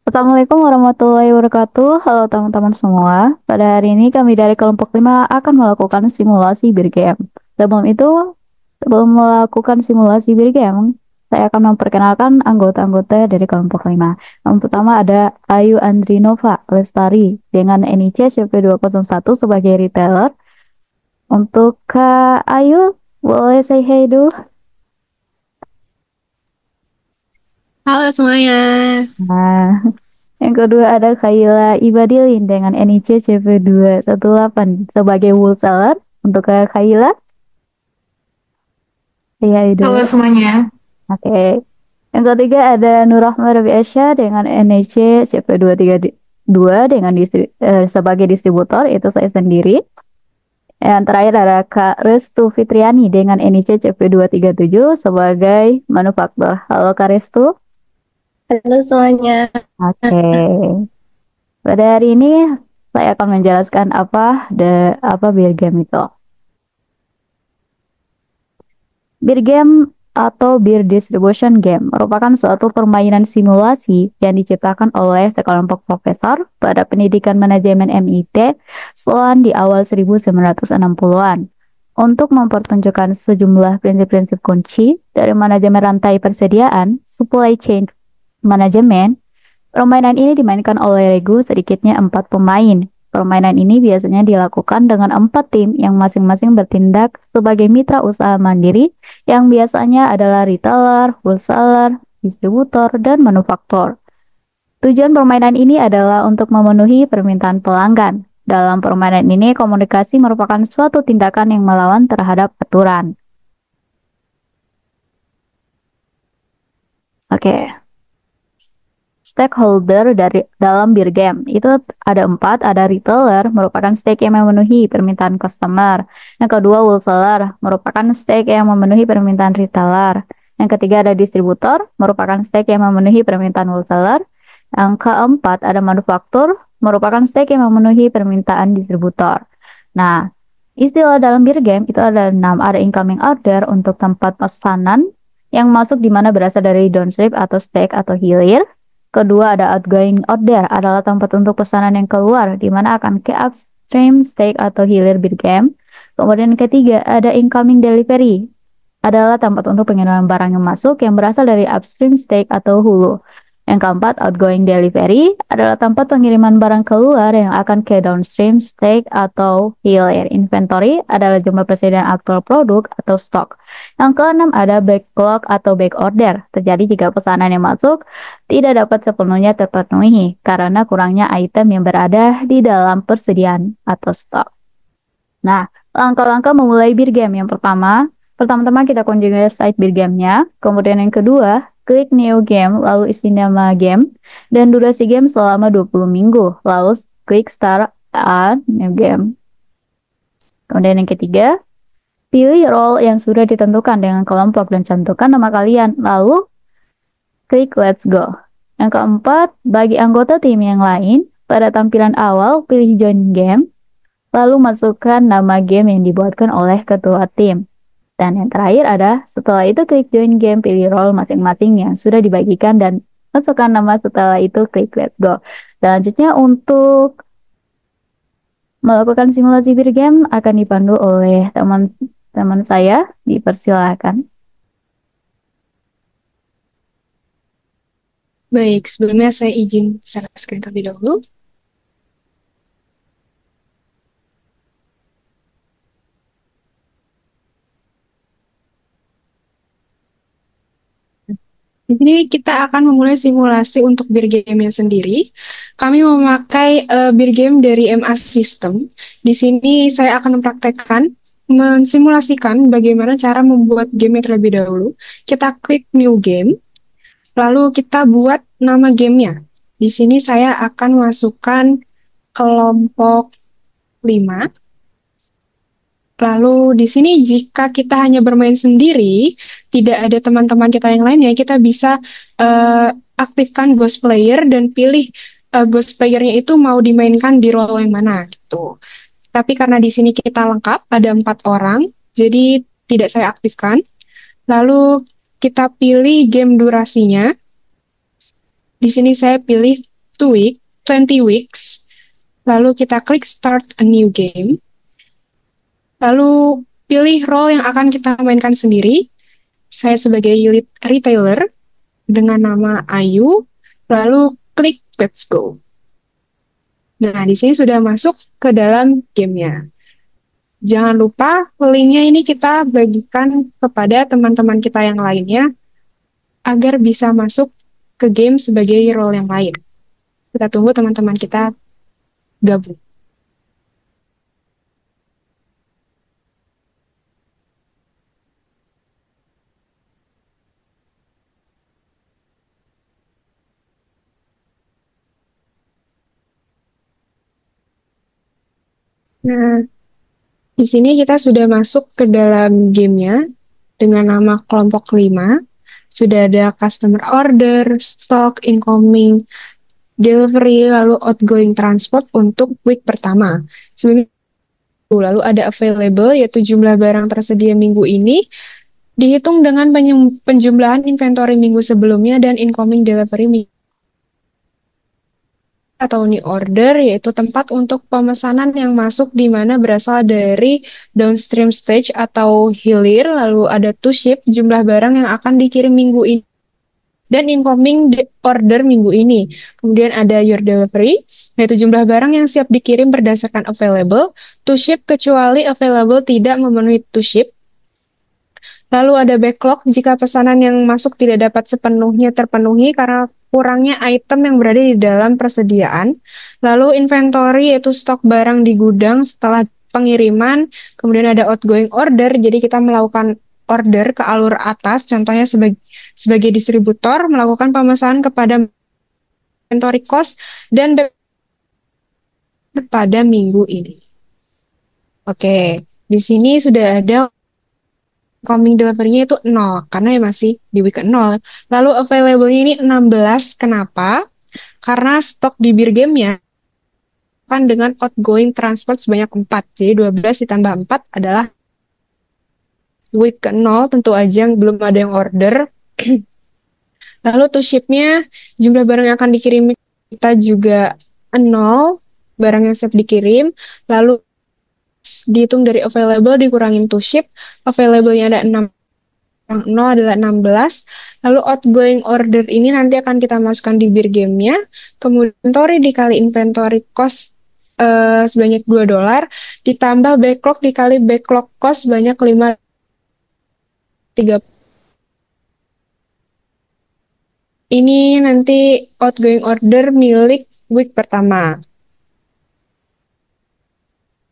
Assalamualaikum warahmatullahi wabarakatuh. Halo teman-teman semua. Pada hari ini kami dari kelompok 5 akan melakukan simulasi bir game. Sebelum itu, sebelum melakukan simulasi bir game, saya akan memperkenalkan anggota-anggota dari kelompok 5. Yang pertama ada Ayu Andrinova Lestari dengan NIC CP201 sebagai retailer. Untuk Kak Ayu, boleh say hey dulu? Halo semuanya. Nah, yang kedua ada Kayla Ibadilin dengan NIC CP218 sebagai wholesaler. Untuk Kayla, iya Halo itu. semuanya. Oke. Yang ketiga ada Nurrahma Rabiasya dengan NIC CP232 dengan sebagai distributor, itu saya sendiri. Yang terakhir ada Kak Restu Fitriani dengan NIC CP237 sebagai manufaktur. Halo Kak Restu. Halo semuanya. Oke. Pada hari ini saya akan menjelaskan apa beer game itu. Beer game atau beer distribution game merupakan suatu permainan simulasi yang diciptakan oleh sekelompok profesor pada pendidikan manajemen MIT Sloan di awal 1960-an untuk mempertunjukkan sejumlah prinsip-prinsip kunci dari manajemen rantai persediaan, supply chain management. Permainan ini dimainkan oleh regu sedikitnya 4 pemain. Permainan ini biasanya dilakukan dengan 4 tim yang masing-masing bertindak sebagai mitra usaha mandiri yang biasanya adalah retailer, wholesaler, distributor, dan manufaktur. Tujuan permainan ini adalah untuk memenuhi permintaan pelanggan. Dalam permainan ini, komunikasi merupakan suatu tindakan yang melawan terhadap aturan. Oke, stakeholder dari dalam beer game itu ada 4. Ada retailer merupakan stake yang memenuhi permintaan customer. Yang kedua wholesaler merupakan stake yang memenuhi permintaan retailer. Yang ketiga ada distributor merupakan stake yang memenuhi permintaan wholesaler. Yang keempat ada manufaktur merupakan stake yang memenuhi permintaan distributor. Nah, istilah dalam beer game itu ada 6. Ada incoming order untuk tempat pesanan yang masuk di mana berasal dari downstream atau stake atau hilir. Kedua ada outgoing order adalah tempat untuk pesanan yang keluar di mana akan ke upstream, stake atau hilir bir game. Kemudian yang ketiga ada incoming delivery adalah tempat untuk pengiriman barang yang masuk yang berasal dari upstream, stake atau hulu. Yang keempat, outgoing delivery adalah tempat pengiriman barang keluar yang akan ke downstream, stake atau hilir. Inventory adalah jumlah persediaan aktual produk atau stok. Yang keenam ada backlog atau back order. Terjadi jika pesanan yang masuk tidak dapat sepenuhnya terpenuhi karena kurangnya item yang berada di dalam persediaan atau stok. Nah, langkah-langkah memulai beer game. Yang pertama-tama kita kunjungi site beer game-nya. Kemudian yang kedua, klik new game, lalu isi nama game, dan durasi game selama 20 minggu. Lalu klik start a new game. Kemudian yang ketiga, pilih role yang sudah ditentukan dengan kelompok dan cantumkan nama kalian. Lalu klik let's go. Yang keempat, bagi anggota tim yang lain, pada tampilan awal pilih join game, lalu masukkan nama game yang dibuatkan oleh ketua tim. Dan yang terakhir ada, setelah itu klik join game, pilih role masing-masing yang sudah dibagikan dan masukkan nama setelah itu klik let's go. Selanjutnya untuk melakukan simulasi bir game akan dipandu oleh teman-teman saya, dipersilahkan. Baik, sebelumnya saya izin share screen terlebih dahulu. Di sini kita akan memulai simulasi untuk beer game-nya sendiri. Kami memakai beer game dari MA System. Di sini saya akan mempraktekkan, mensimulasikan bagaimana cara membuat game terlebih dahulu. Kita klik new game, lalu kita buat nama gamenya. Di sini saya akan masukkan kelompok 5. Lalu di sini jika kita hanya bermain sendiri, tidak ada teman-teman kita yang lainnya, kita bisa eh, aktifkan ghost player dan pilih ghost playernya itu mau dimainkan di role yang mana gitu. Tapi karena di sini kita lengkap, ada 4 orang, jadi tidak saya aktifkan. Lalu kita pilih game durasinya. Di sini saya pilih 20 weeks. Lalu kita klik start a new game. Lalu pilih role yang akan kita mainkan sendiri. Saya sebagai lead retailer dengan nama Ayu. Lalu klik let's go. Nah, di sini sudah masuk ke dalam gamenya. Jangan lupa linknya ini kita bagikan kepada teman-teman kita yang lainnya agar bisa masuk ke game sebagai role yang lain. Kita tunggu teman-teman kita gabung. Nah, di sini kita sudah masuk ke dalam gamenya dengan nama kelompok 5. Sudah ada customer order, stock, incoming, delivery, lalu outgoing transport untuk week pertama. Sebelum lalu ada available, yaitu jumlah barang tersedia minggu ini, dihitung dengan penjumlahan inventory minggu sebelumnya dan incoming delivery minggu atau new order, yaitu tempat untuk pemesanan yang masuk di mana berasal dari downstream stage atau hilir, lalu ada to ship, jumlah barang yang akan dikirim minggu ini, dan incoming order minggu ini. Kemudian ada your delivery, yaitu jumlah barang yang siap dikirim berdasarkan available, to ship kecuali available tidak memenuhi to ship. Lalu ada backlog jika pesanan yang masuk tidak dapat sepenuhnya terpenuhi karena kurangnya item yang berada di dalam persediaan. Lalu inventory yaitu stok barang di gudang setelah pengiriman. Kemudian ada outgoing order, jadi kita melakukan order ke alur atas, contohnya sebagai distributor melakukan pemesanan kepada inventory cost dan pada minggu ini. Oke, di sini sudah ada incoming delivery-nya itu 0, karena ya masih di week 0. Lalu available-nya ini 16, kenapa? Karena stok di Beer Game-nya kan dengan outgoing transport sebanyak 4, jadi 12 ditambah 4 adalah week ke 0, tentu aja belum ada yang order. Lalu to ship-nya, jumlah barang yang akan dikirim kita juga 0, barang yang siap dikirim, lalu dihitung dari available dikurangin to ship, available-nya ada 6, 0 adalah 16, lalu outgoing order ini nanti akan kita masukkan di Beer Game-nya, kemudian inventory dikali inventory cost sebanyak $2, ditambah backlog dikali backlog cost sebanyak 5.30. Ini nanti outgoing order milik week pertama.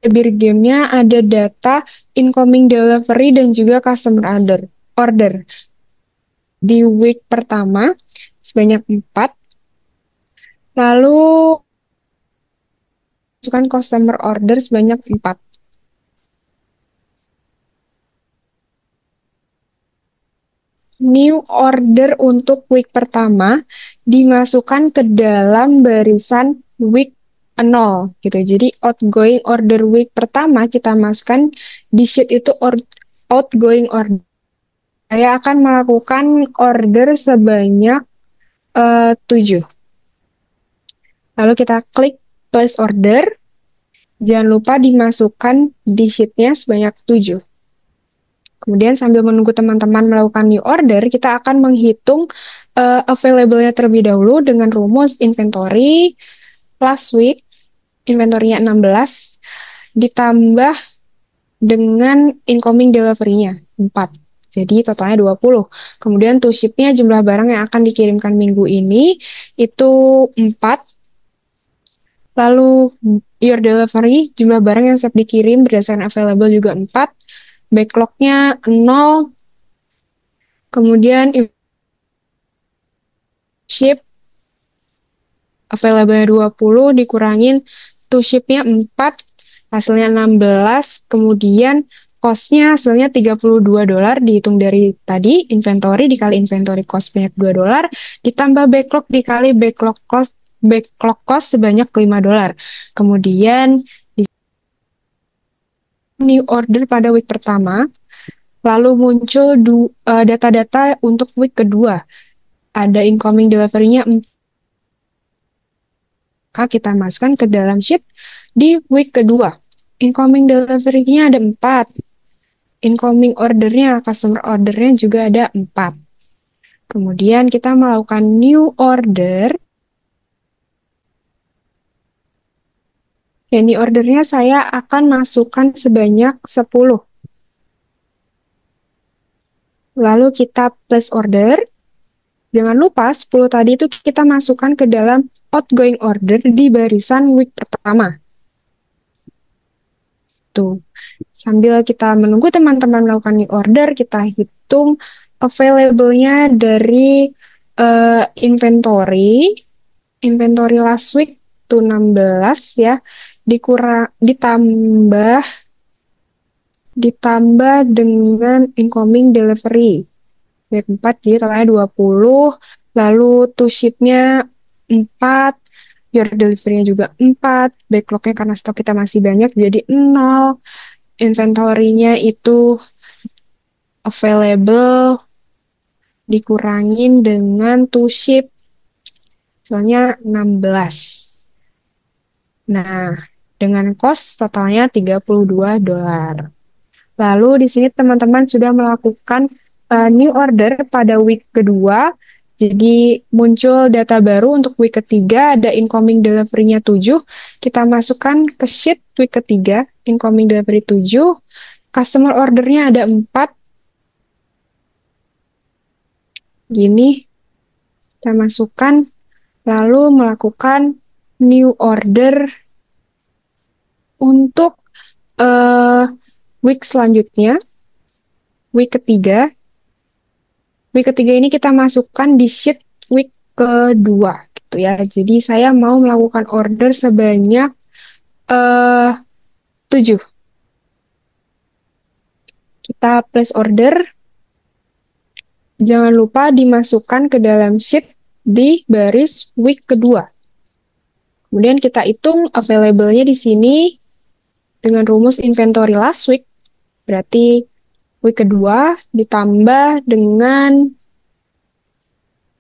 Beer Game-nya ada data incoming delivery dan juga customer order. Di week pertama sebanyak 4. Lalu masukkan customer order sebanyak 4. New order untuk week pertama dimasukkan ke dalam barisan week 0 gitu. Jadi outgoing order week pertama kita masukkan di sheet itu outgoing order. Saya akan melakukan order sebanyak 7. Lalu kita klik place order. Jangan lupa dimasukkan di sheet-nya sebanyak 7. Kemudian sambil menunggu teman-teman melakukan new order, kita akan menghitung available-nya terlebih dahulu dengan rumus inventory last week, inventory-nya 16, ditambah dengan incoming delivery-nya 4. Jadi totalnya 20. Kemudian to ship-nya jumlah barang yang akan dikirimkan minggu ini itu 4. Lalu your delivery, jumlah barang yang siap dikirim berdasarkan available juga 4. Backlog-nya 0. Kemudian ship available-nya 20 dikurangin to ship-nya 4, hasilnya 16. Kemudian cost-nya hasilnya $32 dihitung dari tadi inventory dikali inventory cost banyak $2 ditambah backlog dikali backlog cost sebanyak $5. Kemudian new order pada week pertama, lalu muncul data-data untuk week kedua. Ada incoming delivery-nya maka kita masukkan ke dalam sheet di week kedua. Incoming delivery-nya ada 4. Incoming ordernya, customer ordernya juga ada 4. Kemudian kita melakukan new order. Dan di ordernya saya akan masukkan sebanyak 10. Lalu kita place order. Jangan lupa 10 tadi itu kita masukkan ke dalam outgoing order di barisan week pertama. Tuh. Sambil kita menunggu teman-teman melakukan new order, kita hitung available-nya dari inventory. Inventory last week itu 16 ya. Ditambah dengan incoming delivery. Week 4 jadi totalnya 20. Lalu to ship-nya 4. Your delivery-nya juga 4. Backlog-nya karena stok kita masih banyak jadi 0. Inventory-nya itu available dikurangin dengan to ship. Soalnya 16. Nah, dengan cost totalnya $32. Lalu di sini teman-teman sudah melakukan new order pada week kedua. Jadi muncul data baru untuk week ketiga, ada incoming delivery-nya 7. Kita masukkan ke sheet week ketiga, incoming delivery 7. Customer order-nya ada 4. Gini, kita masukkan, lalu melakukan new order untuk week selanjutnya, week ketiga. Week ketiga ini kita masukkan di sheet week kedua, gitu ya. Jadi saya mau melakukan order sebanyak 7. Kita place order. Jangan lupa dimasukkan ke dalam sheet di baris week kedua. Kemudian kita hitung available-nya di sini dengan rumus inventory last week. Berarti week kedua ditambah dengan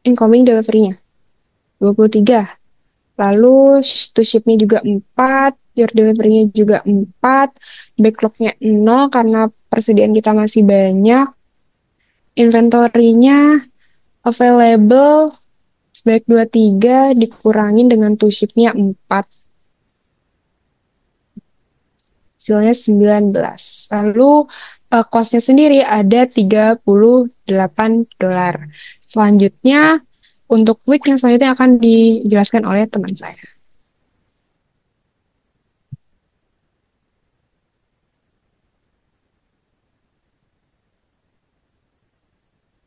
incoming delivery-nya 23. Lalu to ship-nya juga 4, your delivery-nya juga 4, backlog-nya 0 karena persediaan kita masih banyak. Inventory-nya available sebanyak 23 dikurangin dengan to ship-nya 4. Hasilnya 19. Lalu cost-nya sendiri ada $38. Selanjutnya, untuk week yang selanjutnya akan dijelaskan oleh teman saya.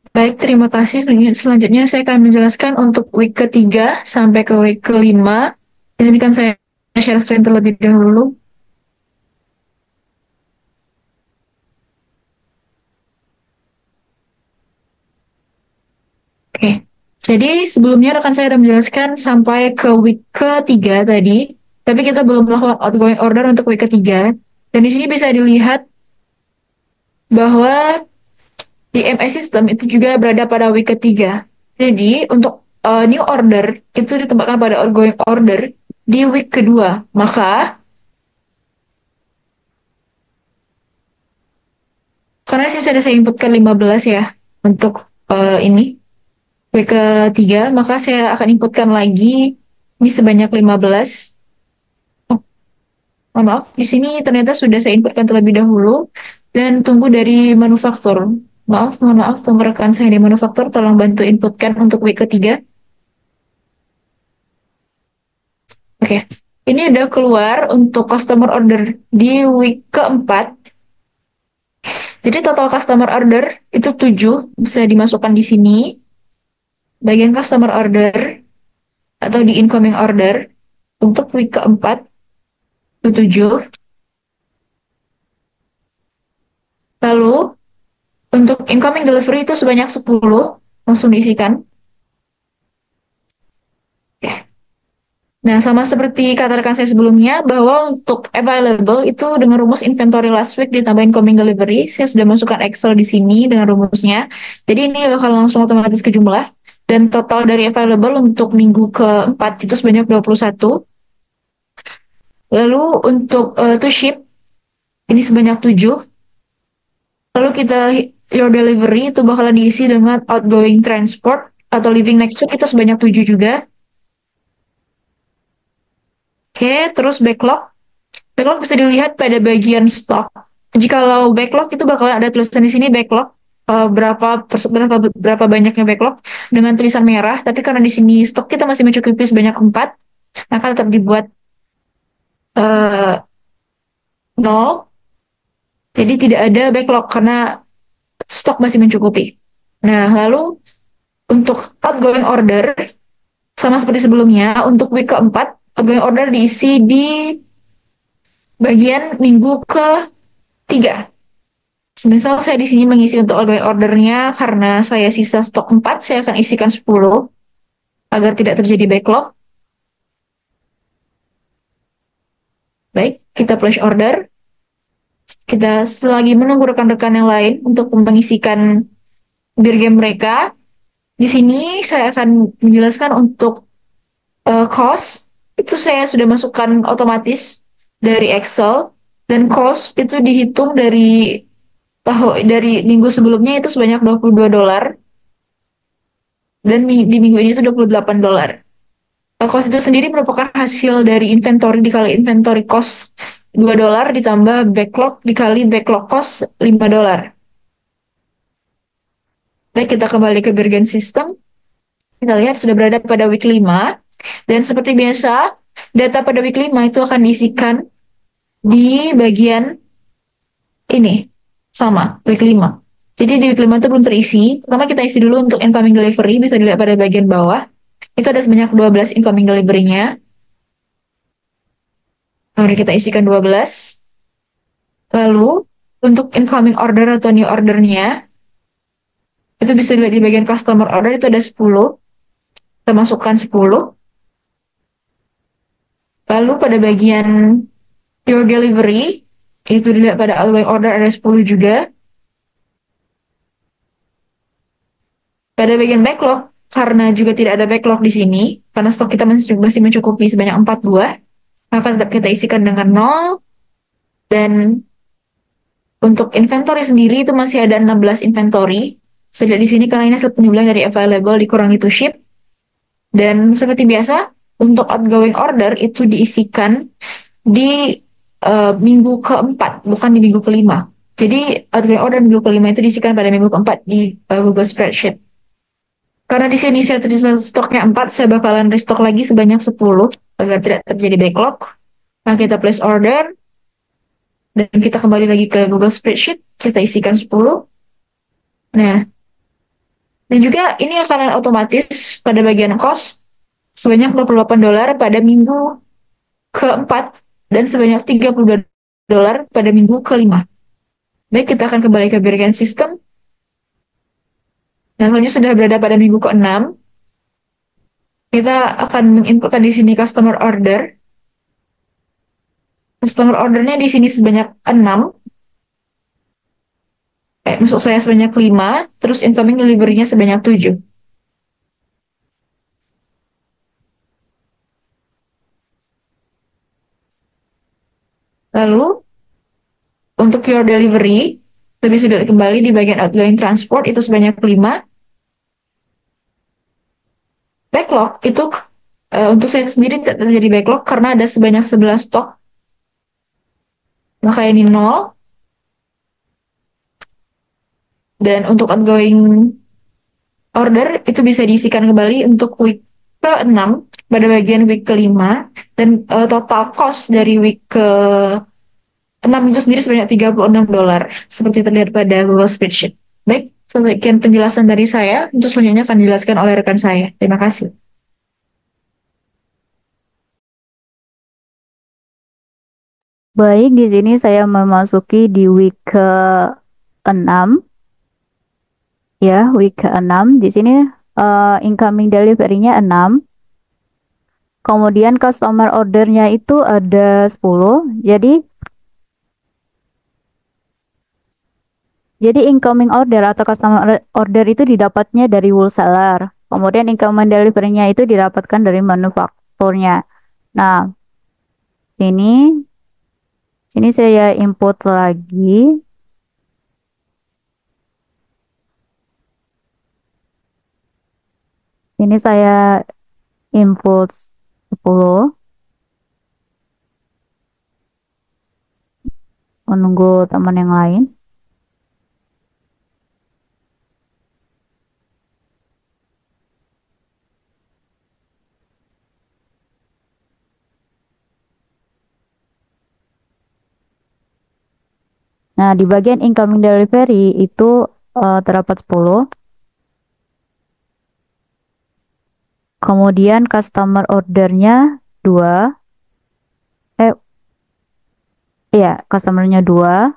Baik, terima kasih. Selanjutnya saya akan menjelaskan untuk week ketiga sampai ke week kelima. Izinkan saya share screen terlebih dahulu. Oke, jadi sebelumnya rekan saya sudah menjelaskan sampai ke week ketiga tadi, tapi kita belum melakukan outgoing order untuk week ketiga. Dan di sini bisa dilihat bahwa di MS System itu juga berada pada week ketiga. Jadi untuk new order itu ditempatkan pada outgoing order di week kedua. Maka karena sih sudah saya inputkan 15 ya untuk ini week ketiga, maka saya akan inputkan lagi ini sebanyak 15. Oh, mohon maaf, di sini ternyata sudah saya inputkan terlebih dahulu dan tunggu dari manufaktur. Mohon maaf, tunggu rekan saya di manufaktur, tolong bantu inputkan untuk week ketiga. Oke, ini udah keluar untuk customer order di week keempat. Jadi total customer order itu 7, bisa dimasukkan di sini. Bagian customer order atau di incoming order untuk week keempat itu 7. Lalu untuk incoming delivery itu sebanyak 10, langsung diisikan. Nah, sama seperti kata rekan saya sebelumnya, bahwa untuk available itu dengan rumus inventory last week ditambah incoming delivery, saya sudah masukkan Excel di sini dengan rumusnya. Jadi ini bakal langsung otomatis ke jumlah. Dan total dari available untuk minggu keempat itu sebanyak 21. Lalu untuk to ship ini sebanyak 7. Lalu your delivery itu bakalan diisi dengan outgoing transport atau living next week itu sebanyak 7 juga. Oke, terus backlog. Backlog bisa dilihat pada bagian stok. Jikalau backlog itu bakalan ada tulisan di sini backlog berapa banyaknya backlog dengan tulisan merah. Tapi karena di sini stok kita masih mencukupi sebanyak 4, maka tetap dibuat 0. Jadi tidak ada backlog karena stok masih mencukupi. Nah, lalu untuk outgoing order sama seperti sebelumnya, untuk week keempat outgoing order diisi di bagian minggu ke-3. Misal saya di sini mengisi untuk outgoing ordernya karena saya sisa stok 4, saya akan isikan 10 agar tidak terjadi backlog. Baik, kita place order. Kita selagi menunggu rekan-rekan yang lain untuk mengisikan bir game mereka. Di sini saya akan menjelaskan untuk cost. Itu saya sudah masukkan otomatis dari Excel. Dan cost itu dihitung dari minggu sebelumnya itu sebanyak $22. Dan di minggu ini itu $28. Cost itu sendiri merupakan hasil dari inventory dikali inventory cost $2 ditambah backlog dikali backlog cost $5. Baik, kita kembali ke Bergen System. Kita lihat sudah berada pada week 5. Dan seperti biasa, data pada week 5 itu akan diisikan di bagian ini. Sama, week 5. Jadi di week 5 itu belum terisi. Pertama kita isi dulu untuk incoming delivery, bisa dilihat pada bagian bawah. Itu ada sebanyak 12 incoming delivery-nya. Mari kita isikan 12. Lalu, untuk incoming order atau new order-nya, itu bisa dilihat di bagian customer order, itu ada 10. Kita masukkan 10. Lalu pada bagian your delivery, itu dilihat pada outgoing order ada 10 juga. Pada bagian backlog, karena juga tidak ada backlog di sini, karena stok kita masih mencukupi sebanyak 4 buah, maka tetap kita isikan dengan 0. Dan untuk inventory sendiri itu masih ada 16 inventory. Sudah di sini karena ini hasil penjumlahan dari available dikurangi to ship. Dan seperti biasa, untuk outgoing order itu diisikan di minggu ke-4, bukan di minggu ke-5. Jadi outgoing order minggu ke-5 itu diisikan pada minggu ke-4 di Google Spreadsheet. Karena di sini saya terisa stoknya 4, saya bakalan restock lagi sebanyak 10 agar tidak terjadi backlog. Nah, kita place order. Dan kita kembali lagi ke Google Spreadsheet, kita isikan 10. Nah, dan juga ini akan otomatis pada bagian cost sebanyak $28 pada minggu ke-4 dan sebanyak $32 pada minggu ke-5. Baik, kita akan kembali ke Bergen System. Dan selanjutnya sudah berada pada minggu ke-6. Kita akan menginputkan di sini customer order. Customer ordernya di sini sebanyak 6. Masuk saya sebanyak 5. Terus incoming delivery-nya sebanyak 7. Lalu, untuk your delivery, lebih sudah kembali di bagian outgoing transport itu sebanyak 5. Backlog itu untuk saya sendiri tidak terjadi backlog karena ada sebanyak 11 stok. Maka ini 0. Dan untuk outgoing order itu bisa diisikan kembali untuk week ke-6 pada bagian week ke-5. Dan total cost dari week ke-6 itu sendiri sebanyak $36. Seperti terlihat pada Google Spreadsheet. Baik, sekian penjelasan dari saya. Untuk selanjutnya akan dijelaskan oleh rekan saya. Terima kasih. Baik, di sini saya memasuki di week ke-6. Ya, week ke-6. Di sini incoming delivery-nya 6. Kemudian customer ordernya itu ada 10. Jadi incoming order atau customer order itu didapatnya dari wholesaler. Kemudian incoming delivery-nya itu didapatkan dari manufakturnya. Nah, Sini, sini saya input lagi. Ini saya input 10, menunggu teman yang lain. Nah, di bagian incoming delivery itu terdapat 10. Kemudian customer ordernya 2. Eh, iya, customernya 2.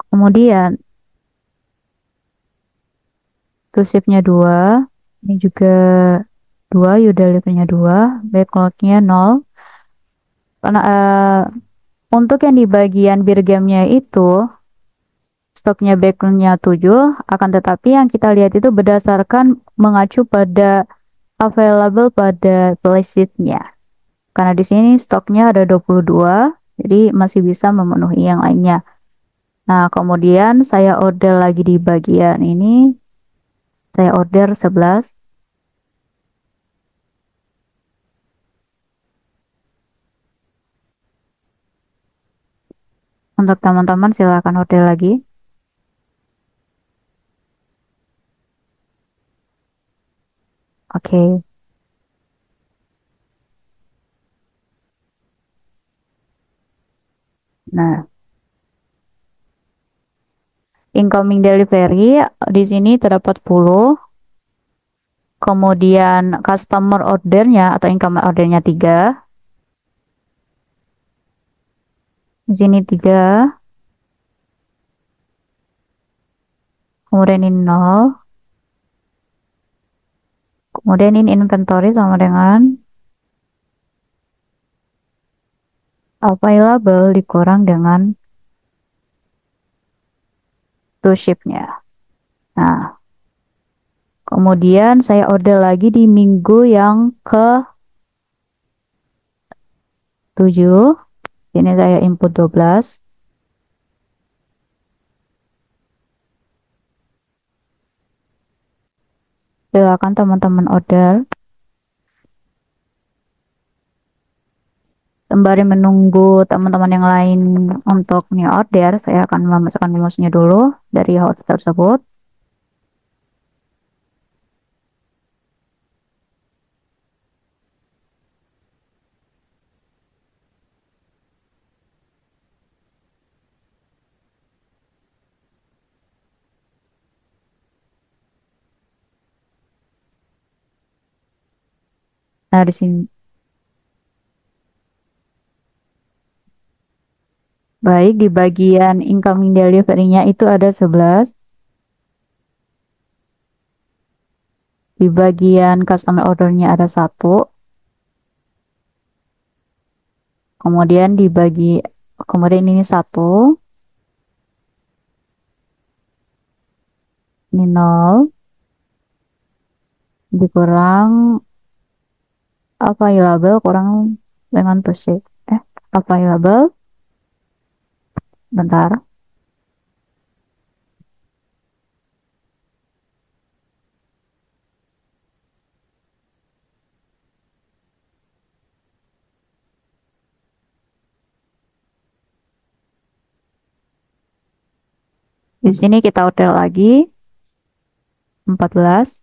Kemudian to ship-nya 2. Ini juga 2, you delivery-nya 2. Backlog-nya 0. Karena untuk yang di bagian bir game-nya itu stoknya backlog-nya 7, akan tetapi yang kita lihat itu berdasarkan mengacu pada available pada playlist-nya. Karena di sini stoknya ada 22, jadi masih bisa memenuhi yang lainnya. Nah, kemudian saya order lagi di bagian ini, saya order 11. Untuk teman-teman silakan order lagi. Oke. Nah, incoming delivery di sini terdapat 10. Kemudian customer ordernya atau incoming ordernya 3. Di sini 3. Kemudian ini 0. Kemudian ini inventory sama dengan available dikurang dengan to ship-nya. Nah, kemudian saya order lagi di minggu yang ke-7. Sini saya input 12. Silakan teman-teman order. Sembari menunggu teman-teman yang lain untuk new order, saya akan memasukkan rumusnya dulu dari host tersebut. Nah, di sini. Baik, di bagian incoming delivery-nya itu ada 11. Di bagian customer order-nya ada 1. Kemudian ini 1. Ini 0. Dikurang available kurang dengan to ship. Available. Bentar. Di sini kita order lagi 14.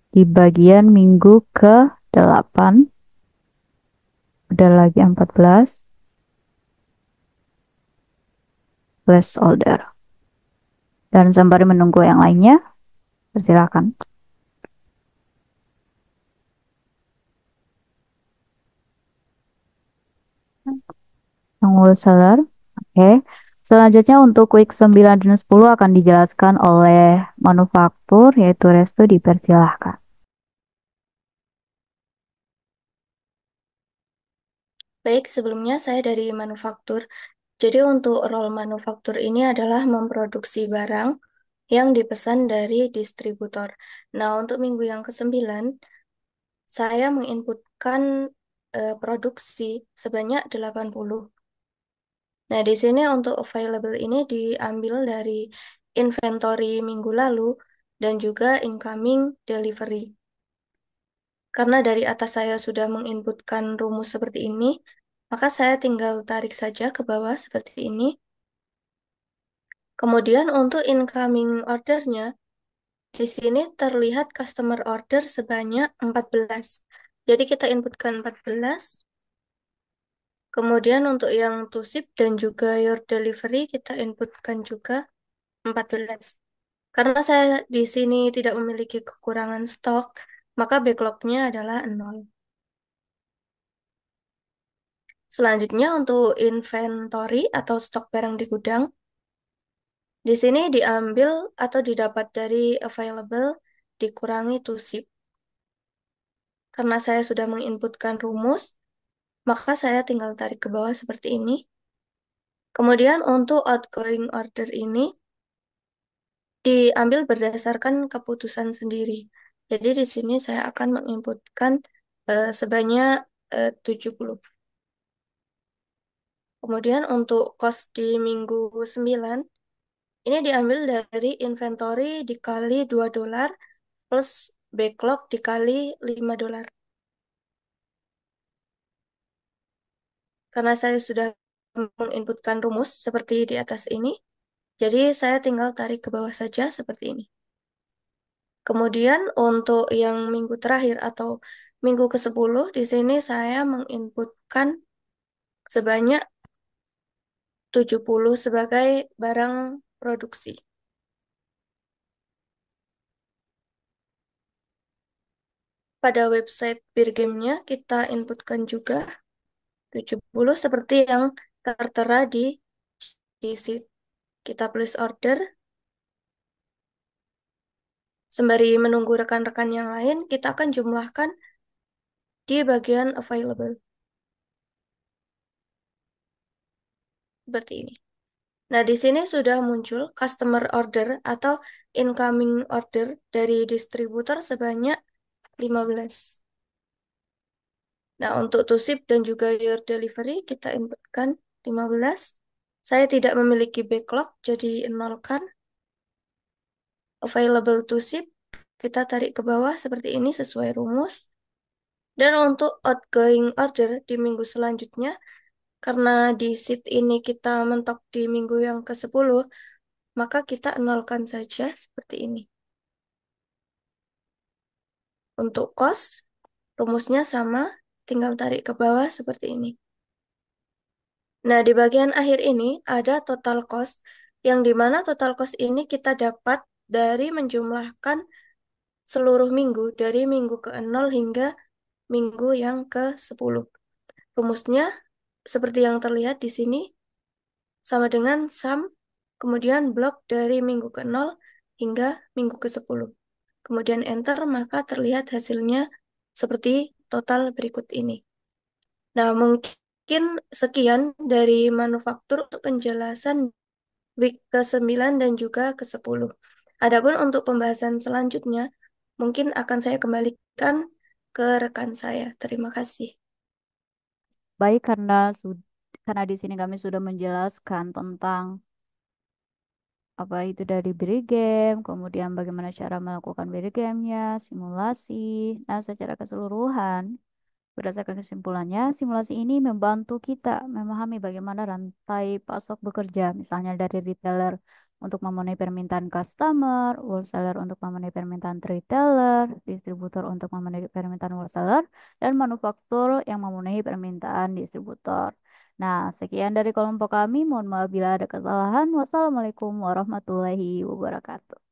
Di bagian minggu ke-8 udah lagi 14. Place order. Dan sembari menunggu yang lainnya, persilakan. Yang wholesaler. Oke. Selanjutnya untuk quick 9 dan 10 akan dijelaskan oleh manufaktur, yaitu Restu, dipersilahkan. Baik, sebelumnya saya dari manufaktur. Jadi untuk role manufaktur ini adalah memproduksi barang yang dipesan dari distributor. Nah, untuk minggu yang ke-9, saya menginputkan produksi sebanyak 80. Nah, di sini untuk available ini diambil dari inventory minggu lalu dan juga incoming delivery. Karena dari atas saya sudah menginputkan rumus seperti ini, maka saya tinggal tarik saja ke bawah seperti ini. Kemudian untuk incoming ordernya, di sini terlihat customer order sebanyak 14. Jadi kita inputkan 14. Kemudian untuk yang to ship dan juga your delivery kita inputkan juga 14. Karena saya di sini tidak memiliki kekurangan stok, maka backlognya adalah 0. Selanjutnya untuk inventory atau stok barang di gudang, di sini diambil atau didapat dari available dikurangi to ship. Karena saya sudah menginputkan rumus, maka saya tinggal tarik ke bawah seperti ini. Kemudian untuk outgoing order ini diambil berdasarkan keputusan sendiri. Jadi di sini saya akan menginputkan sebanyak 70. Kemudian untuk cost di minggu 9, ini diambil dari inventory dikali $2 plus backlog dikali $5. Karena saya sudah menginputkan rumus seperti di atas ini, jadi saya tinggal tarik ke bawah saja seperti ini. Kemudian untuk yang minggu terakhir atau minggu ke-10, di sini saya menginputkan sebanyak 70 sebagai barang produksi. Pada website Birgame-nya kita inputkan juga 70 seperti yang tertera di sheet. Kita place order. Sembari menunggu rekan-rekan yang lain, kita akan jumlahkan di bagian available. Seperti ini. Nah, di sini sudah muncul customer order atau incoming order dari distributor sebanyak 15. Nah, untuk to ship dan juga your delivery kita inputkan 15. Saya tidak memiliki backlog, jadi nolkan. Available to ship, kita tarik ke bawah seperti ini sesuai rumus. Dan untuk outgoing order di minggu selanjutnya, karena di sheet ini kita mentok di minggu yang ke-10, maka kita nolkan saja seperti ini. Untuk cost, rumusnya sama, tinggal tarik ke bawah seperti ini. Nah, di bagian akhir ini ada total cost, yang dimana total cost ini kita dapat dari menjumlahkan seluruh minggu, dari minggu ke-0 hingga minggu yang ke-10. Rumusnya seperti yang terlihat di sini, sama dengan sum, kemudian blok dari minggu ke-0 hingga minggu ke-10. Kemudian enter, maka terlihat hasilnya seperti total berikut ini. Nah, mungkin sekian dari manufaktur untuk penjelasan week ke-9 dan juga ke-10. Adapun untuk pembahasan selanjutnya, mungkin akan saya kembalikan ke rekan saya. Terima kasih. Baik, karena di sini kami sudah menjelaskan tentang apa itu dari Birigame, kemudian bagaimana cara melakukan Birigamenya, simulasi. Nah, secara keseluruhan, berdasarkan kesimpulannya, simulasi ini membantu kita memahami bagaimana rantai pasok bekerja, misalnya dari retailer untuk memenuhi permintaan customer, wholesaler untuk memenuhi permintaan retailer, distributor untuk memenuhi permintaan wholesaler, dan manufaktur yang memenuhi permintaan distributor. Nah, sekian dari kelompok kami. Mohon maaf bila ada kesalahan. Wassalamualaikum warahmatullahi wabarakatuh.